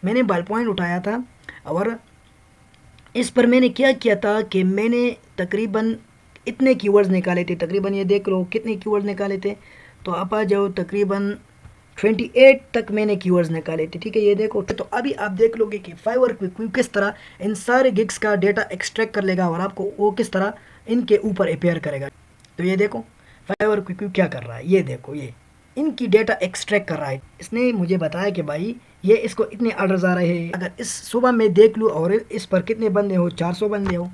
میں نے بال پوائنٹ اٹھایا تھا اور اس پر میں نے کیا کیا تھا کہ میں نے تقریباً اتنے کی ورڈز نکالے تھے. تقریباً یہ دیکھ لو کتنے کی ورڈز نکالے تھے. تو آپ آ جاؤ تقریباً 28 تک میں نے کی ورڈز نکالے تھے. ٹھیک ہے, یہ دیکھو. تو ابھی آپ دیکھ لو گے کہ فائیور کس طرح ان سارے گگس کا ڈیٹا ایکسٹریکٹ کر لے گا اور آپ کو وہ کس طرح ان کے اوپر اپیئر کرے گا. تو یہ دیکھو فائیور کیا کر رہا ہے. یہ دیکھو, یہ ان کی ڈیٹا ایکسٹریکٹ کر رہا ہے. اس نے مجھے بتایا کہ بھائی یہ اس کو اتنے آرڈرز آ رہے ہیں. اگر اس صبح میں دیکھ لوں اور اس پر کتنے بندے ہو, 400 بندے ہو,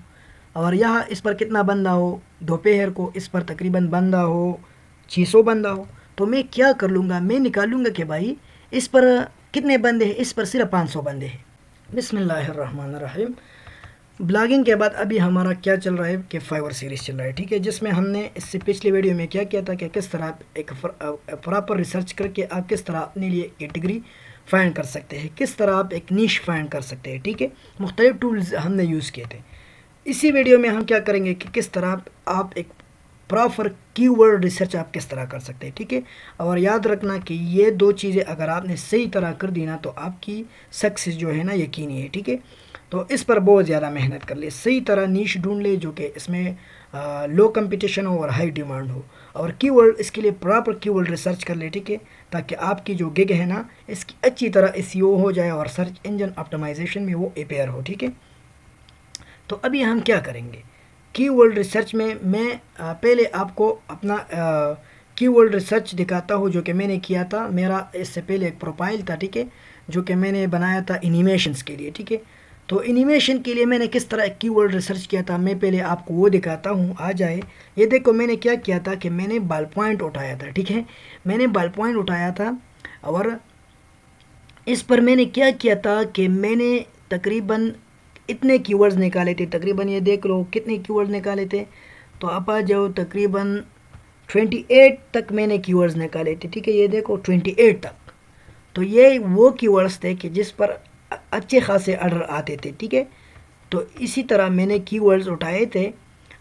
اور یہاں اس پر کتنا بندہ ہو دوپہر کو, اس پر تقریباً بندہ ہو 600 بندہ ہو, تو میں کیا کر لوں گا, میں نکالوں گا کہ بھائی اس پر کتنے بندے ہیں. اس پر صرف 500 بندے ہیں. بسم اللہ الرحمن الرحیم. بلاگنگ کے بعد ابھی ہمارا کیا چل رہا ہے کہ فائیور سیریز چل رہا ہے. ٹھیک ہے, جس میں ہم نے اس سے پچھلی ویڈیو میں کیا کیا تھا کہ کس طرح ایک پراپر ریسرچ کر کے آپ کس طرح اپنے لیے کیٹیگری فائنڈ کر سکتے ہیں, کس طرح آپ ایک نیش فائنڈ کر سکتے ہیں. ٹھیک ہے, مختلف ٹولز ہم نے یوز کیے تھے. اسی ویڈیو میں ہم کیا کریں گے کہ کس طرح آپ ایک پراپر کی ورڈ ریسرچ آپ کس طرح کر سکتے ہیں. ٹھیک ہے, اور یاد رکھنا کہ یہ دو چیزیں اگر آپ نے صحیح طرح کر دی نا تو آپ کی سکسیس جو ہے نا یقینی ہے. ٹھیک ہے, تو اس پر بہت زیادہ محنت کر لے, صحیح طرح نیش ڈھونڈ لے جو کہ اس میں لو کمپٹیشن ہو اور ہائی ڈیمانڈ ہو, اور کی ورڈ اس کے لیے پراپر کی ورڈ ریسرچ کر لے. ٹھیک ہے, تاکہ آپ کی جو گگ ہے نا اس کی اچھی طرح SEO ہو جائے اور سرچ انجن آپٹمائزیشن میں وہ اپیئر ہو. ٹھیک ہے, تو ابھی ہم کیا کریں گے کی ورڈ ریسرچ میں پہلے آپ کو اپنا کی ورڈ ریسرچ دکھاتا ہوں جو کہ میں نے کیا تھا. میرا اس سے پہلے ایک پروفائل تھا. ٹھیک ہے, جو کہ میں نے بنایا تھا اینیمیشنز کے لیے. ٹھیک ہے, تو اینیمیشن کے لیے میں نے کس طرح ایک کی ورڈ ریسرچ کیا تھا, میں پہلے آپ کو وہ دکھاتا ہوں. آ جائے, یہ دیکھو میں نے کیا کیا تھا کہ میں نے بال پوائنٹ اٹھایا تھا. ٹھیک ہے, میں نے بال پوائنٹ اٹھایا تھا اور اس پر میں نے کیا کیا تھا کہ میں نے تقریباً اتنے کی ورڈز نکالے تھے. تقریباً یہ دیکھ لو کتنے کی ورڈز نکالے تھے. تو آپ آ جاؤ تقریباً 28 تک میں نے کی ورڈز نکالے تھے. ٹھیک ہے, یہ دیکھو 28 تک. تو یہ وہ کی ورڈز تھے کہ جس پر اچھے خاصے آرڈر آتے تھے. ٹھیک ہے, تو اسی طرح میں نے کی ورڈز اٹھائے تھے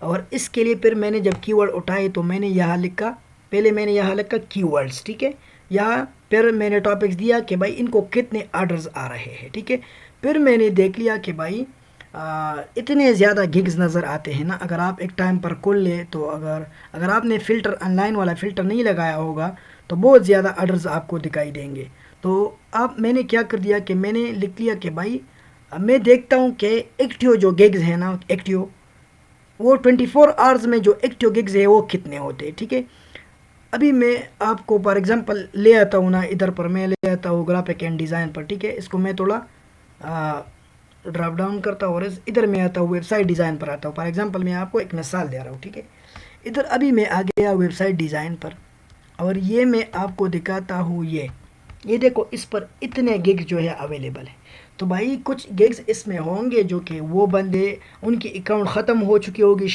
اور اس کے لیے پھر میں نے جب کی ورڈ اٹھائے تو میں نے یہاں لکھا, پہلے میں نے یہاں لکھا کی ورڈز. ٹھیک ہے, یہاں پھر میں نے ٹاپکس دیا کہ بھائی ان کو کتنے آرڈرز آ رہے ہیں. ٹھیک ہے, پھر میں نے دیکھ لیا کہ بھائی اتنے زیادہ گگز نظر آتے ہیں نا. اگر آپ ایک ٹائم پر کھول لے تو اگر آپ نے فلٹر آن لائن والا فلٹر نہیں لگایا ہوگا تو بہت زیادہ آرڈرز آپ کو دکھائی دیں گے. تو میں نے کیا کر دیا کہ میں نے لکھ لیا کہ بھائی میں دیکھتا ہوں کہ ایکٹیو جو گگز ہیں نا, ایکٹیو وہ 24 آورز میں جو ایکٹیو گگز ہے وہ کتنے ہوتے ہیں. ٹھیک ہے, ابھی میں آپ کو فار ایگزامپل لے آتا ہوں نا, ادھر پر میں لے آتا ہوں گرافک اینڈ ڈیزائن پر. ٹھیک ہے, اس کو میں تھوڑا ڈراپ ڈاؤن کرتا ہوں اور ادھر میں آتا ہوں ویب سائٹ ڈیزائن پر آتا ہوں. فار ایگزامپل میں آپ کو ایک مثال دے رہا ہوں. ٹھیک ہے, ادھر ابھی میں آ گیا ویب سائٹ ڈیزائن پر اور یہ میں آپ کو دکھاتا ہوں. یہ دیکھو اس پر اتنے گگ جو ہے اویلیبل ہے. تو بھائی کچھ گگز اس میں ہوں گے جو کہ وہ بندے ان کی اکاؤنٹ ختم ہو چکی ہوگی,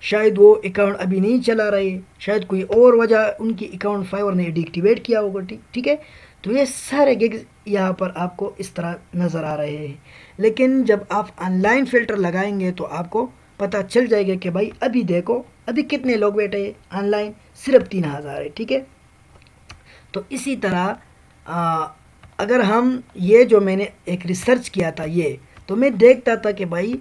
شاید وہ اکاؤنٹ ابھی نہیں چلا رہے, شاید کوئی اور وجہ ان کی اکاؤنٹ فائیور نے ڈی ایکٹیویٹ کیا ہوگا. ٹھیک ہے, تو یہ سارے گگز یہاں پر آپ کو اس طرح نظر آ رہے ہیں. لیکن جب آپ آن لائن فلٹر لگائیں گے تو آپ کو پتہ چل جائے گا کہ بھائی ابھی دیکھو ابھی کتنے لوگ بیٹھے ہیں آن لائن, صرف 3000 ہے. ٹھیک ہے, تو اسی طرح اگر ہم یہ جو میں نے ایک ریسرچ کیا تھا تو میں دیکھتا تھا کہ بھائی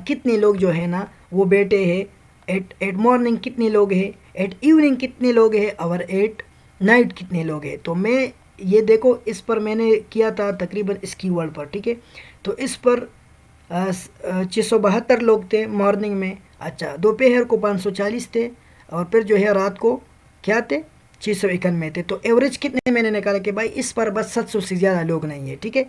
کتنے لوگ جو ہے نا وہ بیٹھے ہیں, ایٹ مارننگ کتنے لوگ ہیں, ایٹ ایوننگ کتنے لوگ ہیں, اور ایٹ نائٹ کتنے لوگ ہیں. تو میں یہ دیکھو اس پر میں نے کیا تھا تقریباً اس کی ورڈ پر. ٹھیک ہے, تو اس پر 672 لوگ تھے مارننگ میں. اچھا, دوپہر کو 540 تھے, اور پھر جو ہے رات کو کیا تھے 691 تھے. تو ایوریج کتنے میں نے نکالا کہ بھائی اس پر بس 700 سے زیادہ لوگ نہیں ہیں. ٹھیک ہے,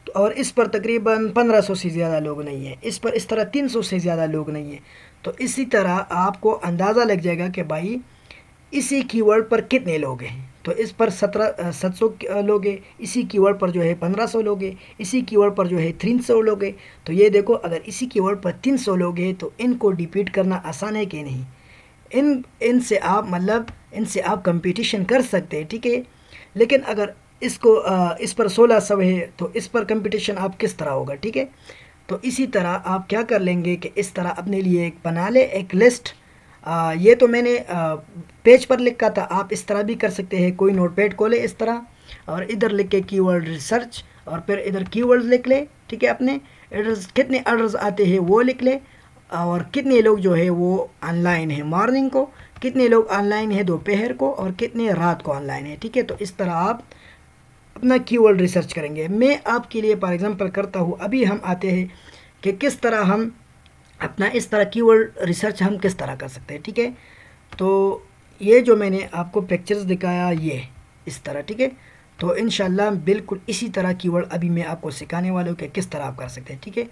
اور اس پر تقریباً 1500 سے زیادہ لوگ نہیں ہیں, اس پر اس طرح 300 سے زیادہ لوگ نہیں ہیں. تو اسی طرح آپ کو اندازہ لگ جائے گا کہ بھائی اسی کی ورڈ پر کتنے لوگ ہیں. تو اس پر 700 لوگ ہیں, اسی کی ورڈ پر جو ہے 1500 لوگ ہیں, اسی کی ورڈ پر جو ہے 300 لوگ ہیں. تو یہ دیکھو اگر اسی کی ورڈ پر 300 لوگ ہیں تو ان کو ڈیپیٹ کرنا آسان ہے کہ نہیں. ان سے آپ کمپٹیشن کر سکتے ہیں. ٹھیک ہے, لیکن اگر اس پر 1600 ہے تو اس پر کمپٹیشن آپ کس طرح ہوگا. ٹھیک ہے, تو اسی طرح آپ کیا کر لیں گے کہ اس طرح اپنے لیے ایک بنا لے ایک لسٹ. یہ تو میں نے پیج پر لکھا تھا, آپ اس طرح بھی کر سکتے ہیں. کوئی نوٹ پیڈ کھولے اس طرح اور ادھر لکھ کے کی ورڈ ریسرچ اور پھر ادھر کی ورڈز لکھ لے، ٹھیک ہے، اپنے ایڈرس کتنے آرڈرز آتے ہیں وہ لکھ لے، اور کتنے لوگ جو ہے وہ آن لائن ہیں مارننگ کو، کتنے لوگ آن لائن ہیں دوپہر کو، اور کتنے رات کو آن لائن ہیں، ٹھیک ہے۔ تو اس طرح آپ اپنا کی ورڈ ریسرچ کریں گے۔ میں آپ کے لیے فار ایگزامپل کرتا ہوں، ابھی ہم آتے ہیں کہ کس طرح ہم اپنا اس طرح کی ورڈ ریسرچ ہم کس طرح کر سکتے ہیں، ٹھیک ہے۔ تو یہ جو میں نے آپ کو پکچرز دکھایا یہ اس طرح، ٹھیک ہے۔ تو انشاءاللہ بالکل اسی طرح کی ورڈ ابھی میں آپ کو سکھانے والا ہوں کہ کس طرح آپ کر سکتے ہیں، ٹھیک ہے۔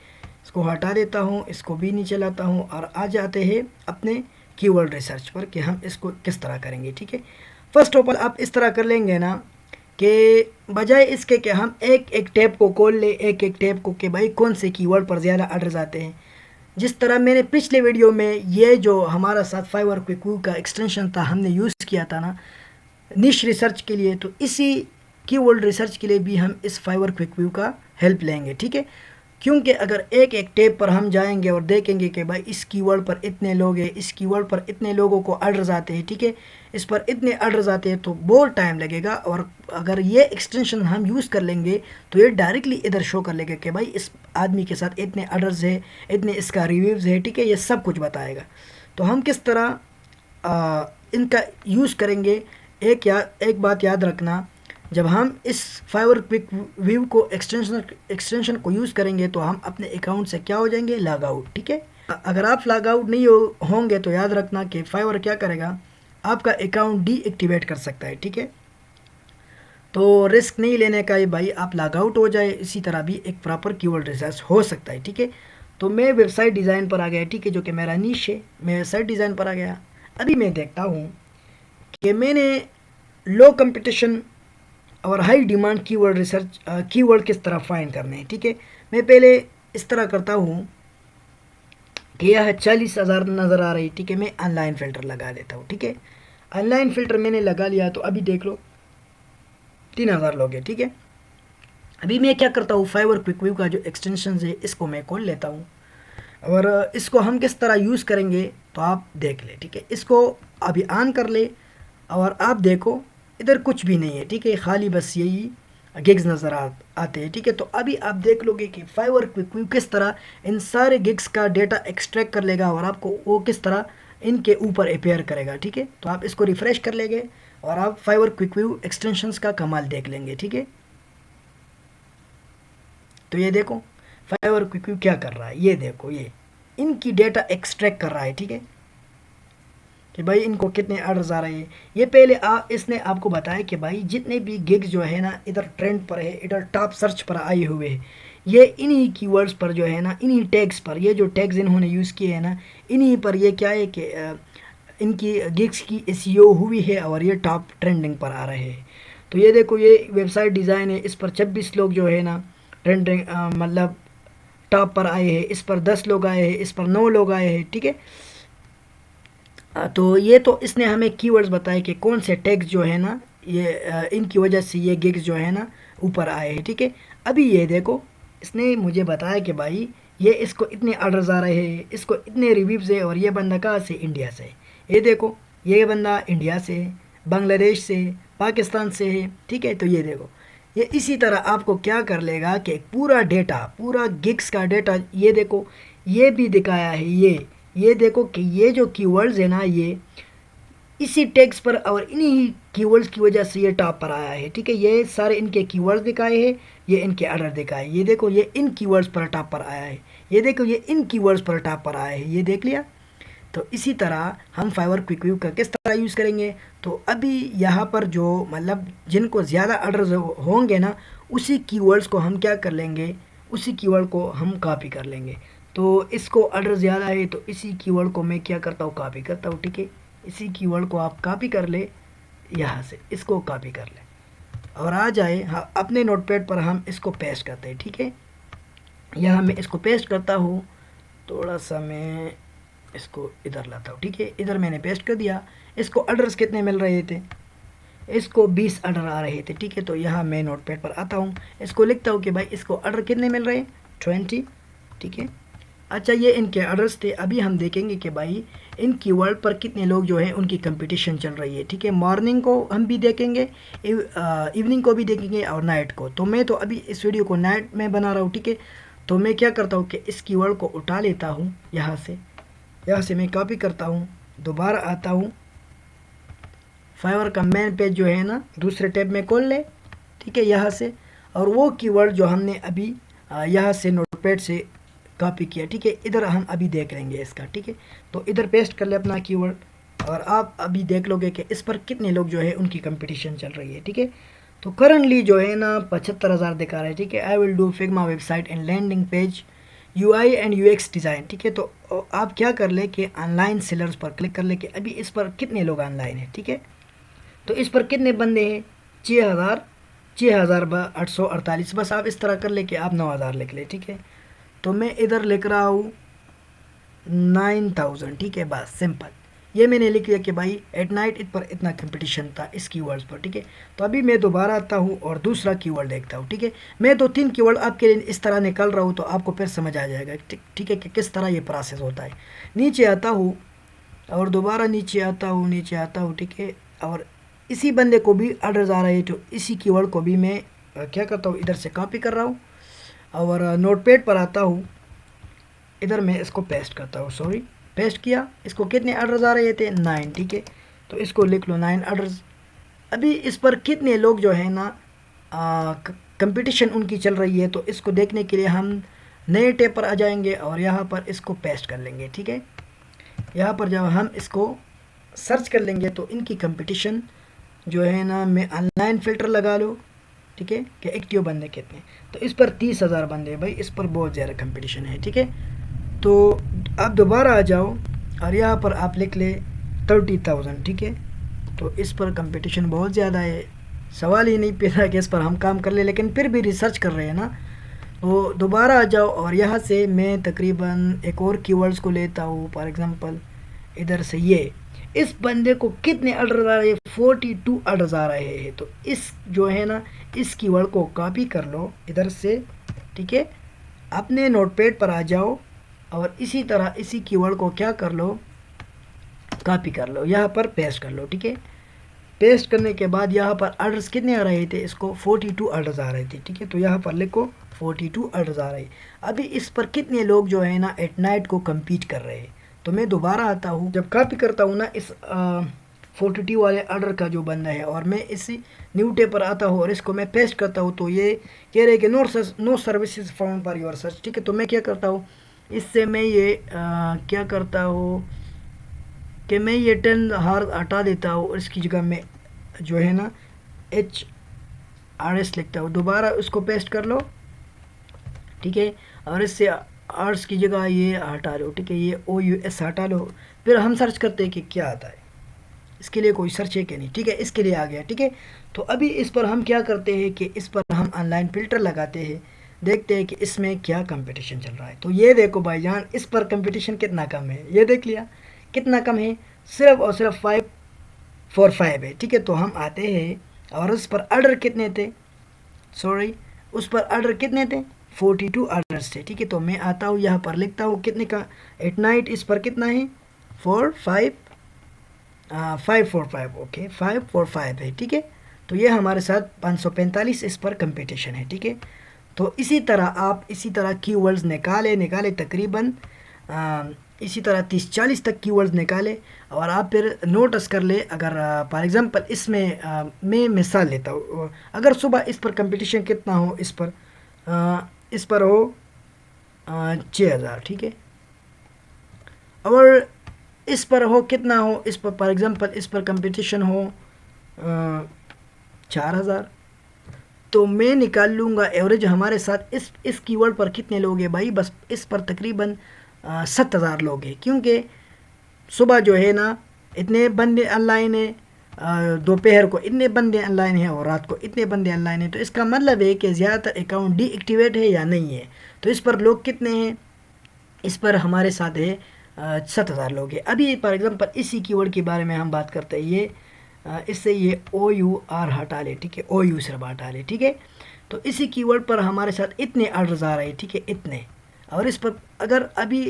اس کو ہٹا دیتا ہوں، اس کو بھی نیچے لاتا ہوں، اور آ جاتے ہیں اپنے کی ورڈ ریسرچ پر کہ ہم اس کو کس طرح کریں گے، ٹھیک ہے۔ فرسٹ آف آل آپ اس طرح کر لیں گے نا کہ بجائے اس کے کہ ہم ایک ایک ٹیب کو کھول لیں، ایک ایک ٹیب کو کہ بھائی کون سے کی ورڈ پر زیادہ آرڈرز آتے ہیں، جس طرح میں نے پچھلے ویڈیو میں یہ جو ہمارا ساتھ فائیور کوئک ویو کا ایکسٹینشن تھا ہم نے یوز کیا تھا نا نش ریسرچ کے لیے، تو اسی کی ورڈ ریسرچ کے لیے بھی ہم اس فائیور کوئک ویو کا ہیلپ لیں گے، ٹھیک ہے۔ کیونکہ اگر ایک ایک ٹیب پر ہم جائیں گے اور دیکھیں گے کہ بھائی اس کی ورڈ پر اتنے لوگ ہیں، اس کی ورڈ پر اتنے لوگوں کو آرڈرز آتے ہیں، ٹھیک ہے، اس پر اتنے آرڈرز آتے ہیں، تو بہت ٹائم لگے گا۔ اور اگر یہ ایکسٹینشن ہم یوز کر لیں گے تو یہ ڈائریکٹلی ادھر شو کر لے گا کہ بھائی اس آدمی کے ساتھ اتنے آرڈرز ہے، اتنے اس کا ریویوز ہے، ٹھیک ہے، یہ سب کچھ بتائے گا۔ تو ہم کس طرح ان کا یوز کریں گے، ایک بات یاد رکھنا، جب ہم اس فائیور کوئک ویو کو ایکسٹینشن کو یوز کریں گے تو ہم اپنے اکاؤنٹ سے کیا ہو جائیں گے، لاگ آؤٹ، ٹھیک ہے۔ اگر آپ لاگ آؤٹ نہیں ہوں گے تو یاد رکھنا کہ فائیور کیا کرے گا، آپ کا اکاؤنٹ ڈی ایکٹیویٹ کر سکتا ہے، ٹھیک ہے۔ تو رسک نہیں لینے کا، یہ بھائی آپ لاگ آؤٹ ہو جائے، اسی طرح بھی ایک پراپر کی ورڈ ریسرچ ہو سکتا ہے، ٹھیک ہے۔ تو میں ویب سائٹ ڈیزائن پر آ گیا، ٹھیک ہے، جو کہ میرا نیش ہے، میں ویب سائٹ ڈیزائن پر آ گیا۔ ابھی میں دیکھتا ہوں کہ میں نے لو کمپٹیشن اور ہائی ڈیمانڈ کی ورڈ ریسرچ کی ورڈ کس طرح فائنڈ کرنے ہیں، ٹھیک ہے۔ میں پہلے اس طرح کرتا ہوں کہ یہ 40,000 نظر آ رہی، ٹھیک ہے، میں آن لائن فلٹر لگا دیتا ہوں، ٹھیک ہے۔ آن لائن فلٹر میں نے لگا لیا تو ابھی دیکھ لو 3,000 لوگ ہیں، ٹھیک ہے۔ ابھی میں کیا کرتا ہوں، فائیور کوئک ویو کا جو ایکسٹینشن ہے اس کو میں کھول لیتا ہوں، اور اس کو ہم کس طرح یوز کریں گے تو آپ دیکھ لیں، ٹھیک ہے۔ اس کو ابھی آن کر لے اور آپ دیکھو ادھر کچھ بھی نہیں ہے، ٹھیک ہے، خالی بس یہی گگز نظر آتے ہیں، ٹھیک ہے۔ تو ابھی آپ دیکھ لو گے کہ فائیور کوئک ویو کس طرح ان سارے گگز کا ڈیٹا ایکسٹریکٹ کر لے گا اور آپ کو وہ کس طرح ان کے اوپر اپیئر کرے گا، ٹھیک ہے۔ تو آپ اس کو ریفریش کر لیں گے اور آپ فائیور کوئک ویو ایکسٹینشنز کا کمال دیکھ لیں گے، ٹھیک ہے۔ تو یہ دیکھو فائیور کوئک ویو کیا کر رہا ہے، یہ دیکھو یہ ان کی ڈیٹا ایکسٹریکٹ کر رہا ہے، ٹھیک ہے، کہ بھائی ان کو کتنے آرڈرز آ رہے ہیں۔ یہ پہلے اس نے آپ کو بتایا کہ بھائی جتنے بھی گگ جو ہے نا ادھر ٹرینڈ پر ہے، ادھر ٹاپ سرچ پر آئے ہوئے ہیں، یہ انہی کی ورڈز پر جو ہے نا، انہی ٹیگز پر، یہ جو ٹیگز انہوں نے یوز کیے ہیں نا انہی پر یہ کیا ہے کہ ان کی گگز کی SEO ہوئی ہے اور یہ ٹاپ ٹرینڈنگ پر آ رہے ہیں۔ تو یہ دیکھو یہ ویب سائٹ ڈیزائن ہے، اس پر 26 لوگ جو ہے نا ٹرینڈنگ مطلب ٹاپ پر آئے ہیں، اس پر 10 لوگ آئے ہیں، اس پر 9 لوگ آئے ہیں، ٹھیک ہے۔ تو یہ تو اس نے ہمیں کی ورڈز بتائے کہ کون سے ٹیگز جو ہے نا یہ ان کی وجہ سے یہ گگز جو ہے نا اوپر آئے ہیں، ٹھیک ہے۔ ابھی یہ دیکھو اس نے مجھے بتایا کہ بھائی یہ اس کو اتنے آرڈرز آ رہے ہیں، اس کو اتنے ریویوز ہیں، اور یہ بندہ کہاں سے، انڈیا سے۔ یہ دیکھو یہ بندہ انڈیا سے، بنگلہ دیش سے، پاکستان سے ہے، ٹھیک ہے۔ تو یہ دیکھو یہ اسی طرح آپ کو کیا کر لے گا کہ پورا ڈیٹا، پورا گگز کا ڈیٹا، یہ دیکھو یہ بھی دکھایا ہے، یہ دیکھو کہ یہ جو کی ورڈز ہے نا یہ اسی ٹیگز پر اور انہی کی ورڈز کی وجہ سے یہ ٹاپ پر آیا ہے، ٹھیک ہے۔ یہ سارے ان کے کی ورڈز دکھائے ہیں، یہ ان کے آرڈر دکھائے، یہ دیکھو یہ ان کی ورڈز پر ٹاپ پر آیا ہے، یہ دیکھو یہ ان کی ورڈز پر ٹاپ پر آیا ہے، یہ دیکھ لیا۔ تو اسی طرح ہم فائیور کوئک ویو کا کس طرح یوز کریں گے، تو ابھی یہاں پر جو مطلب جن کو زیادہ آرڈرز ہوں گے نا اسی کی ورڈز کو ہم کیا کر لیں گے، اسی کی ورڈ کو ہم کاپی کر لیں گے۔ تو اس کو آرڈر زیادہ ہے تو اسی کی ورڈ کو میں کیا کرتا ہوں، کاپی کرتا ہوں، ٹھیک ہے۔ اسی کی ورڈ کو آپ کاپی کر لے، یہاں سے اس کو کاپی کر لیں اور آ جائے اپنے نوٹ پیڈ پر، ہم اس کو پیسٹ کرتے ہیں، ٹھیک ہے۔ یہاں میں اس کو پیسٹ کرتا ہوں، تھوڑا سا میں اس کو ادھر لاتا ہوں، ٹھیک ہے۔ ادھر میں نے پیسٹ کر دیا۔ اس کو آرڈرز کتنے مل رہے تھے، اس کو 20 آرڈر آ رہے تھے، ٹھیک ہے۔ تو یہاں میں نوٹ پیڈ پر آتا ہوں، اس کو لکھتا ہوں کہ بھائی اس کو آرڈر کتنے مل رہے ہیں، 20، ٹھیک ہے۔ اچھا یہ ان کے آرڈرس تھے. ابھی ہم دیکھیں گے کہ بھائی ان کی ورڈ پر کتنے لوگ جو ہیں ان کی کمپٹیشن چل رہی ہے. ٹھیک ہے, مارننگ کو ہم بھی دیکھیں گے, ایوننگ کو بھی دیکھیں گے اور نائٹ کو. تو میں تو ابھی اس ویڈیو کو نائٹ میں بنا رہا ہوں. ٹھیک ہے, تو میں کیا کرتا ہوں کہ اس کی ورڈ کو اٹھا لیتا ہوں یہاں سے میں کاپی کرتا ہوں, دوبارہ آتا ہوں, فائور کا مین پیج جو ہے نا دوسرے ٹیب میں کھول لے. ٹھیک ہے, یہاں سے, اور وہ کی ورڈ جو ہم نے ابھی یہاں سے نوٹ پیڈ سے کاپی کیا. ٹھیک ہے, ادھر ہم ابھی دیکھ لیں گے اس کا. ٹھیک ہے, تو ادھر پیسٹ کر لے اپنا کی ورڈ, اور آپ ابھی دیکھ لو گے کہ اس پر کتنے لوگ جو ہے ان کی کمپٹیشن چل رہی ہے. ٹھیک ہے, تو کرنٹلی جو ہے نا 75,000 دکھا رہا ہے. ٹھیک ہے, I will do Figma website and landing page U I and U X design. ٹھیک ہے, تو آپ کیا کر لیں کہ آن لائن سیلرز پر کلک کر لیں کہ ابھی اس پر کتنے لوگ آن لائن ہیں. ٹھیک ہے, تو اس پر کتنے بندے ہیں, 6,848. بس آپ اس طرح کر لیں کہ آپ 9,000 لکھ لیں. ٹھیک ہے, تو میں ادھر لکھ رہا ہوں 9,000. ٹھیک ہے, بس سمپل یہ میں نے لکھ لیا کہ بھائی ایٹ نائٹ اس پر اتنا کمپٹیشن تھا اس کی ورڈز پر. ٹھیک ہے, تو ابھی میں دوبارہ آتا ہوں اور دوسرا کی ورڈ دیکھتا ہوں. ٹھیک ہے, میں 2-3 کی ورڈ آپ کے لیے اس طرح نکال رہا ہوں تو آپ کو پھر سمجھ آ جائے گا. ٹھیک ہے, کہ کس طرح یہ پروسیس ہوتا ہے. نیچے آتا ہوں اور دوبارہ نیچے آتا ہوں. ٹھیک ہے, اور اسی بندے کو بھی آرڈرز آ رہے ہیں تو اسی کی ورڈ کو بھی میں کیا کرتا ہوں, ادھر سے کاپی کر رہا ہوں اور نوٹ پیڈ پر آتا ہوں, ادھر میں اس کو پیسٹ کرتا ہوں. پیسٹ کیا. اس کو کتنے آرڈرز آ رہے تھے, 9. ٹھیک ہے, تو اس کو لکھ لو 9 آرڈرز. ابھی اس پر کتنے لوگ جو ہے نا کمپٹیشن ان کی چل رہی ہے, تو اس کو دیکھنے کے لیے ہم نئے ٹیب پر آ جائیں گے اور یہاں پر اس کو پیسٹ کر لیں گے. ٹھیک ہے, یہاں پر جب ہم اس کو سرچ کر لیں گے تو ان کی کمپٹیشن جو ہے نا, میں آن لائن فلٹر لگا لو. ٹھیک ہے, کہ ایکٹیو بندے کتنے, تو اس پر 30,000 بندے. بھائی اس پر بہت زیادہ کمپٹیشن ہے. ٹھیک ہے, تو آپ دوبارہ آ جاؤ اور یہاں پر آپ لکھ لیں 30,000. ٹھیک ہے, تو اس پر کمپٹیشن بہت زیادہ ہے. سوال ہی نہیں پیدا کہ اس پر ہم کام کر لیں, لیکن پھر بھی ریسرچ کر رہے ہیں نا. تو دوبارہ آ جاؤ اور یہاں سے میں تقریباً ایک اور کی ورڈز کو لیتا ہوں. فار ایگزامپل ادھر سے یہ اس بندے کو کتنے آرڈر آ رہے ہیں, 42 آرڈرز آ رہے ہیں. تو اس جو ہے نا اس کی ورڈ کو کاپی کر لو ادھر سے. ٹھیک ہے, اپنے نوٹ پیڈ پر آ جاؤ اور اسی طرح اسی کی ورڈ کو کیا کر لو, کاپی کر لو, یہاں پر پیسٹ کر لو. ٹھیک ہے, پیسٹ کرنے کے بعد یہاں پر آرڈرز کتنے آ رہے تھے, اس کو 42 آرڈرز آ رہے تھے. ٹھیک ہے, تو یہاں پر لکھو 42 آرڈرز آ رہے. ابھی اس پر کتنے لوگ جو ہے نا ایٹ نائٹ کو کمپیٹ کر رہے ہیں. تو میں دوبارہ آتا ہوں, جب کاپی کرتا ہوں نا اس 42 والے آرڈر کا جو بندہ ہے, اور میں اسی نیو ٹیب پر آتا ہوں اور اس کو میں پیسٹ کرتا ہوں, تو یہ کہہ رہے کہ no services found for your search. ٹھیک ہے, تو میں کیا کرتا ہوں, اس سے میں یہ کیا کرتا ہوں کہ میں یہ 10 ہار ہٹا دیتا ہوں اور اس کی جگہ میں جو ہے نا HRS لکھتا ہوں. دوبارہ اس کو پیسٹ کر لو. ٹھیک ہے, اور اس سے آرس کی جگہ یہ ہٹا لو. ٹھیک ہے, یہ OUS ہٹا لو. پھر ہم سرچ کرتے ہیں کہ کیا آتا ہے, اس کے لیے کوئی سرچ ہے کہ نہیں. ٹھیک ہے, اس کے لیے آ گیا. ٹھیک ہے, تو ابھی اس پر ہم کیا کرتے ہیں کہ اس پر ہم آن لائن فلٹر لگاتے ہیں, دیکھتے ہیں کہ اس میں کیا کمپٹیشن چل رہا ہے. تو یہ دیکھو بھائی جان, اس پر کمپٹیشن کتنا کم ہے, یہ دیکھ لیا کتنا کم ہے, صرف اور صرف 545 ہے. ٹھیک ہے, تو ہم آتے ہیں اور اس پر آرڈر کتنے تھے, اس پر آرڈر کتنے تھے, 42 آرڈرز تھے. ٹھیک ہے, تو میں آتا ہوں یہاں پر لکھتا ہوں کتنے کا ایٹ نائٹ اس پر کتنا ہے, 545. اوکے, 545 ہے. ٹھیک ہے, تو یہ ہمارے ساتھ 545 اس پر کمپٹیشن ہے. ٹھیک ہے, تو اسی طرح آپ اسی طرح کی ورڈز نکالے تقریباً اسی طرح 30-40 تک کی ورڈز نکالے, اور آپ پھر نوٹس کر لے. اگر فار ایگزامپل اس میں میں مثال لیتا ہوں, اگر صبح اس پر کمپٹیشن کتنا ہو, اس پر ہو 6,000. ٹھیک ہے, اور اس پر ہو کتنا ہو, اس پر فار ایگزامپل اس پر کمپٹیشن ہو 4,000, تو میں نکال لوں گا ایوریج ہمارے ساتھ اس کی ورڈ پر کتنے لوگ ہیں. بھائی بس اس پر تقریباً 7,000 لوگ ہیں, کیونکہ صبح جو ہے نا اتنے بندے آن لائن ہیں, دوپہر کو اتنے بندے آن لائن ہیں, اور رات کو اتنے بندے آن لائن ہیں. تو اس کا مطلب ہے کہ زیادہ تر اکاؤنٹ ڈی ایکٹیویٹ ہے یا نہیں ہے. تو اس پر لوگ کتنے ہیں, اس پر ہمارے ساتھ ہے 7,000 لوگ ہیں. ابھی فار ایگزامپل اسی کی ورڈ کے بارے میں ہم بات کرتے ہیں, یہ اس سے یہ OUR ہٹا لے. ٹھیک ہے, OU صرف ہٹا لے. ٹھیک ہے, تو اسی کی ورڈ پر ہمارے ساتھ اتنے آرڈرز آ رہے ہیں. ٹھیک ہے, اتنے اور اس پر اگر ابھی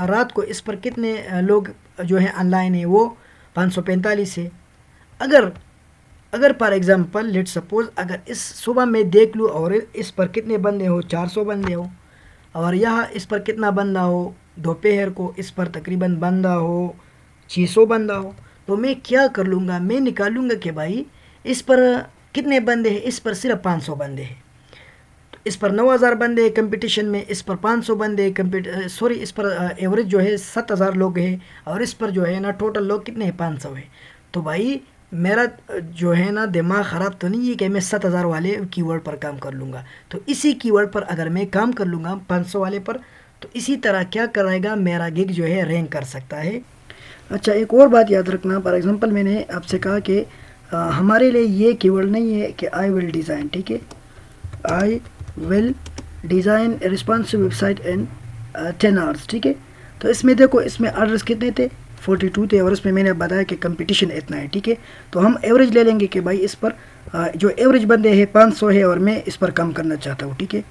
رات کو اس پر کتنے لوگ جو ہیں آن لائن ہیں، وہ 545 ہے. اگر فار ایگزامپل لیٹ سپوز اگر اس صبح میں دیکھ لوں اور اس پر کتنے بندے ہو، 400 بندے ہو، اور یہاں اس پر کتنا بندہ ہو، دوپہر کو اس پر تقریباً بندہ ہو 600 بندہ ہو، تو میں کیا کر لوں گا، میں نکالوں گا کہ بھائی اس پر کتنے بندے ہیں، اس پر صرف 500 بندے ہیں، تو اس پر 9000 بندے ہیں کمپٹیشن میں، اس پر 500 بندے سوری اس پر ایوریج جو ہے 7000 لوگ ہیں، اور اس پر جو ہے نا ٹوٹل لوگ کتنے ہیں، 500 ہیں. تو بھائی میرا جو ہے نا دماغ خراب تو نہیں ہے کہ میں 7000 والے کی ورڈ پر کام کر لوں گا. تو اسی کی ورڈ پر اگر میں کام کر لوں گا 500 والے پر، تو اسی طرح کیا کرے گا، میرا گگ جو ہے رینک کر سکتا ہے. اچھا ایک اور بات یاد رکھنا، فار ایگزامپل میں نے آپ سے کہا کہ ہمارے لیے یہ کی ورڈ نہیں ہے کہ آئی ول ڈیزائن، ٹھیک ہے، I will design responsive website in 10 hours، ٹھیک ہے. تو اس میں دیکھو اس میں آرڈرز کتنے تھے، 42 تھے، اور اس میں نے بتایا کہ کمپٹیشن اتنا ہے، ٹھیک ہے. تو ہم ایوریج لے لیں گے کہ بھائی اس پر جو ایوریج بندے ہیں 500 ہے، اور میں اس پر کم کرنا چاہتا ہوں، ٹھیک ہے.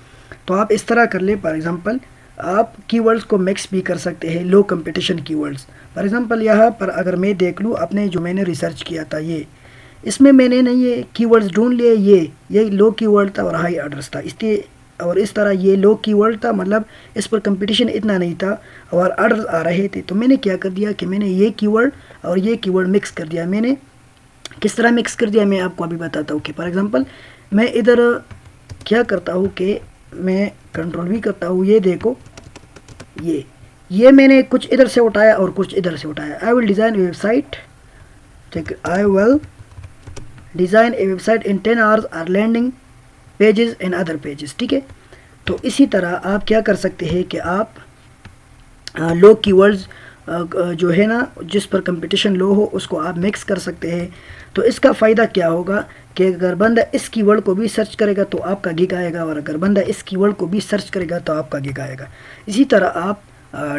تو آپ اس طرح کر لیں، فار ایگزامپل آپ کی ورڈز کو مکس بھی کر سکتے ہیں، لو کمپٹیشن کی ورڈز. فار ایگزامپل یہاں پر اگر میں دیکھ لوں اپنے جو میں نے ریسرچ کیا تھا، یہ اس میں نے نہیں یہ کی ورڈز ڈھونڈ لیے، یہ لو کی ورڈ تھا اور ہائی آرڈرز تھا، اور اس طرح یہ لو کی ورڈ تھا، مطلب اس پر کمپٹیشن اتنا نہیں تھا اور آرڈرز آ رہے تھے. تو میں نے کیا کر دیا کہ میں نے یہ کی ورڈ اور یہ کی ورڈ مکس کر دیا. میں نے کس طرح مکس کر دیا میں آپ کو ابھی بتاتا ہوں. کہ فار ایگزامپل میں ادھر کیا کرتا ہوں کہ میں کنٹرول بھی کرتا ہوں، یہ دیکھو یہ میں نے کچھ ادھر سے اٹھایا اور کچھ ادھر سے اٹھایا. I will design website, ٹھیک، I will design a website in 10 hours اور landing pages in other pages, ٹھیک ہے. تو اسی طرح آپ کیا کر سکتے ہیں کہ آپ لو کی ورڈز جو ہے نا جس پر کمپٹیشن لو ہو اس کو آپ مکس کر سکتے ہیں. تو اس کا فائدہ کیا ہوگا کہ اگر بندہ اس کی ورڈ کو بھی سرچ کرے گا تو آپ کا گگ آئے گا، اور اگر بندہ اس کی ورڈ کو بھی سرچ کرے گا تو آپ کا گگ آئے گا. اسی طرح آپ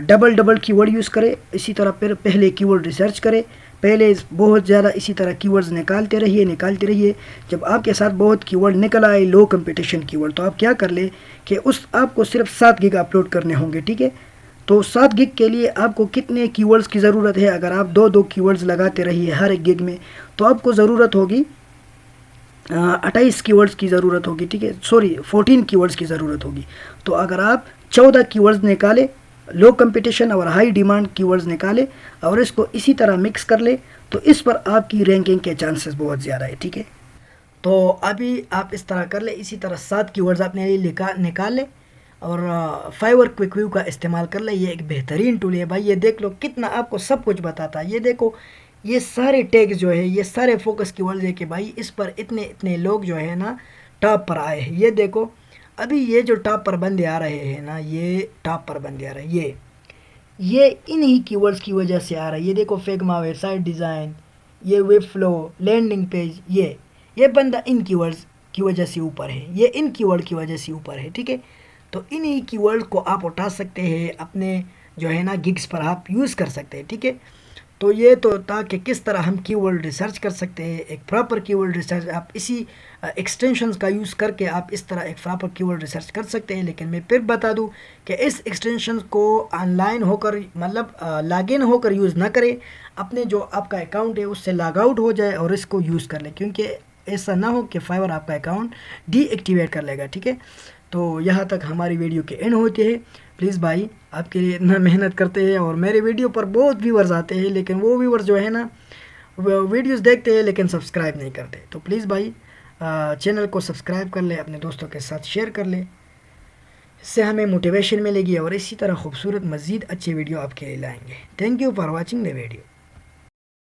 ڈبل کی ورڈ یوز کرے، اسی طرح پھر پہلے کی ورڈ ریسرچ کرے، پہلے بہت زیادہ اسی طرح کی ورڈز نکالتے رہیے. جب آپ کے ساتھ بہت کی ورڈ نکل آئے لو کمپٹیشن کی ورڈ، تو آپ کیا کر لیں کہ آپ کو صرف 7 گگ اپلوڈ کرنے ہوں گے، ٹھیک ہے. تو 7 گگ کے لیے آپ کو کتنے کی ورڈز کی ضرورت ہے؟ اگر آپ 2 کی ورڈز لگاتے رہیے ہر ایک گگ میں، تو آپ کو ضرورت ہوگی 28 کی ورڈز کی ضرورت ہوگی، ٹھیک ہے، 14 کی ورڈز کی ضرورت ہوگی. تو اگر آپ 14 کی ورڈز نکالے، لو کمپٹیشن اور ہائی ڈیمانڈ کی ورڈز نکالے اور اس کو اسی طرح مکس کر لے، تو اس پر آپ کی رینکنگ کے چانسز بہت زیادہ ہے، ٹھیک ہے. تو ابھی آپ اس طرح کر لیں، اسی طرح 7 کی ورڈز آپ نے نکال لیں، اور فائیور کوئک ویو کا استعمال کر لیں. یہ ایک بہترین ٹول ہے بھائی، یہ دیکھ لو کتنا آپ کو سب کچھ بتاتا ہے. یہ دیکھو یہ سارے ٹیگز جو ہے، یہ سارے فوکس کی ورڈز ہے کہ بھائی اس پر اتنے لوگ جو ہے نا ٹاپ پر آئے ہیں. یہ دیکھو ابھی یہ جو ٹاپ پر بندے آ رہے ہیں نا، یہ ٹاپ پر بندے آ رہے ہیں، یہ انہی کی ورڈز کی وجہ سے آ رہا ہے. یہ دیکھو فیگما ویب سائٹ ڈیزائن، یہ ویب فلو، لینڈنگ پیج، یہ بندہ ان کی ورڈز کی وجہ سے اوپر ہے، یہ ان کی ورڈ کی وجہ سے اوپر ہے، ٹھیک ہے. تو انہی کی ورڈ کو آپ اٹھا سکتے ہیں، اپنے جو ہے نا گگز پر آپ یوز کر سکتے ہیں، ٹھیک ہے. تو یہ تو تاکہ کس طرح ہم کی ورڈ ریسرچ کر سکتے ہیں، ایک پراپر کی ورڈ ریسرچ آپ اسی ایکسٹینشنز کا یوز کر کے آپ اس طرح ایک پراپر کی ورڈ ریسرچ کر سکتے ہیں. لیکن میں پھر بتا دوں کہ اس ایکسٹینشنز کو آن لائن ہو کر، مطلب لاگ ان ہو کر یوز نہ کرے، اپنے جو آپ کا اکاؤنٹ ہے اس سے لاگ آؤٹ ہو جائے اور اس کو یوز کر لیں، کیونکہ ایسا نہ ہو کہ فائیور آپ کا اکاؤنٹ ڈی ایکٹیویٹ کر لے گا، ٹھیک ہے. تو یہاں تک ہماری ویڈیو کے اینڈ ہوتے ہیں. پلیز بھائی آپ کے لیے اتنا محنت کرتے ہیں اور میرے ویڈیو پر بہت ویورز آتے ہیں، لیکن وہ ویورز جو ہے نا ویڈیوز دیکھتے ہیں لیکن سبسکرائب نہیں کرتے. تو پلیز بھائی چینل کو سبسکرائب کر لیں، اپنے دوستوں کے ساتھ شیئر کر لیں، اس سے ہمیں موٹیویشن ملے گی اور اسی طرح خوبصورت مزید اچھے ویڈیو آپ کے لیے لائیں گے. Thank you for watching the video.